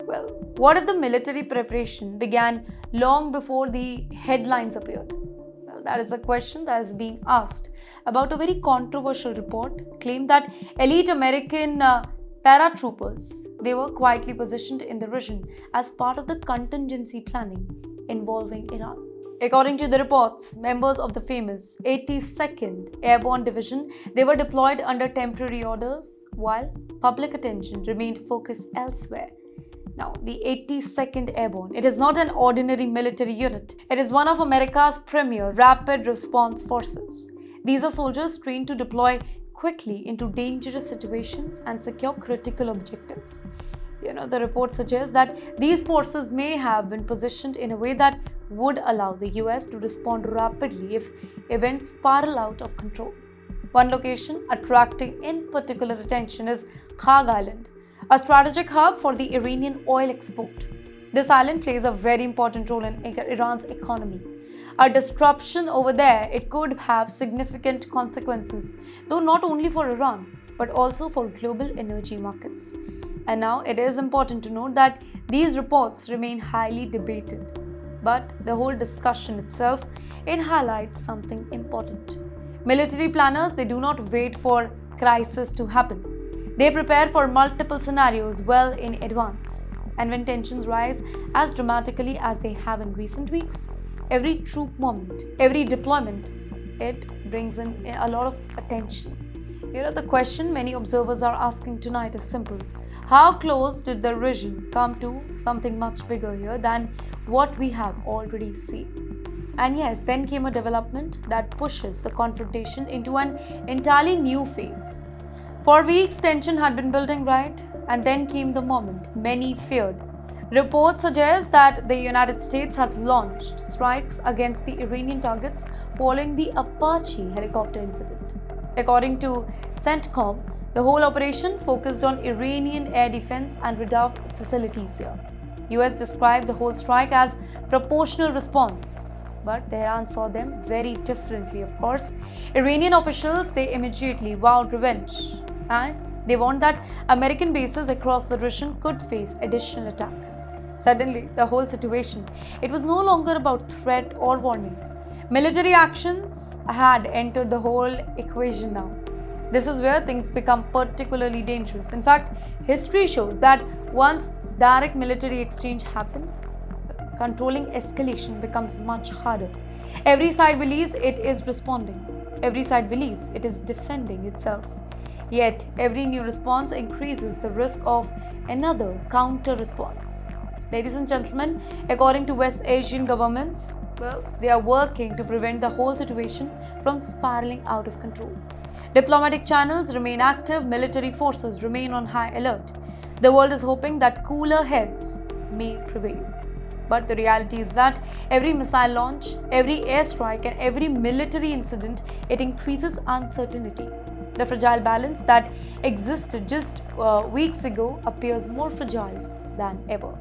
Well, what if the military preparation began long before the headlines appeared? Well, that is the question that is being asked about a very controversial report claimed that elite American paratroopers, they were quietly positioned in the region as part of the contingency planning involving Iran. According to the reports, members of the famous 82nd Airborne Division, they were deployed under temporary orders while public attention remained focused elsewhere. Now, the 82nd Airborne, it is not an ordinary military unit. It is one of America's premier rapid response forces. These are soldiers trained to deploy quickly into dangerous situations and secure critical objectives. The report suggests that these forces may have been positioned in a way that would allow the US to respond rapidly if events spiral out of control. One location attracting in particular attention is Khag Island, a strategic hub for the Iranian oil export. This island plays a very important role in Iran's economy. A disruption over there, it could have significant consequences, though not only for Iran, but also for global energy markets. And now it is important to note that these reports remain highly debated. But the whole discussion itself, it highlights something important. Military planners, they do not wait for crisis to happen. They prepare for multiple scenarios well in advance. And when tensions rise as dramatically as they have in recent weeks, every troop movement, every deployment, it brings in a lot of attention. The question many observers are asking tonight is simple. How close did the region come to something much bigger here than what we have already seen? And yes, then came a development that pushes the confrontation into an entirely new phase. For weeks, tension had been building, right? And then came the moment many feared. Reports suggest that the United States has launched strikes against the Iranian targets following the Apache helicopter incident. According to CENTCOM, the whole operation focused on Iranian air defense and radar facilities here. US described the whole strike as proportional response, but Tehran saw them very differently, of course. Iranian officials, they immediately vowed revenge, and they warned that American bases across the region could face additional attack. Suddenly, the whole situation, it was no longer about threat or warning. Military actions had entered the whole equation now. This is where things become particularly dangerous. In fact, history shows that once direct military exchange happens, controlling escalation becomes much harder. Every side believes it is responding. Every side believes it is defending itself. Yet, every new response increases the risk of another counter-response. Ladies and gentlemen, according to West Asian governments, they are working to prevent the whole situation from spiraling out of control. Diplomatic channels remain active, military forces remain on high alert. The world is hoping that cooler heads may prevail. But the reality is that every missile launch, every airstrike, and every military incident, it increases uncertainty. The fragile balance that existed just weeks ago appears more fragile than ever.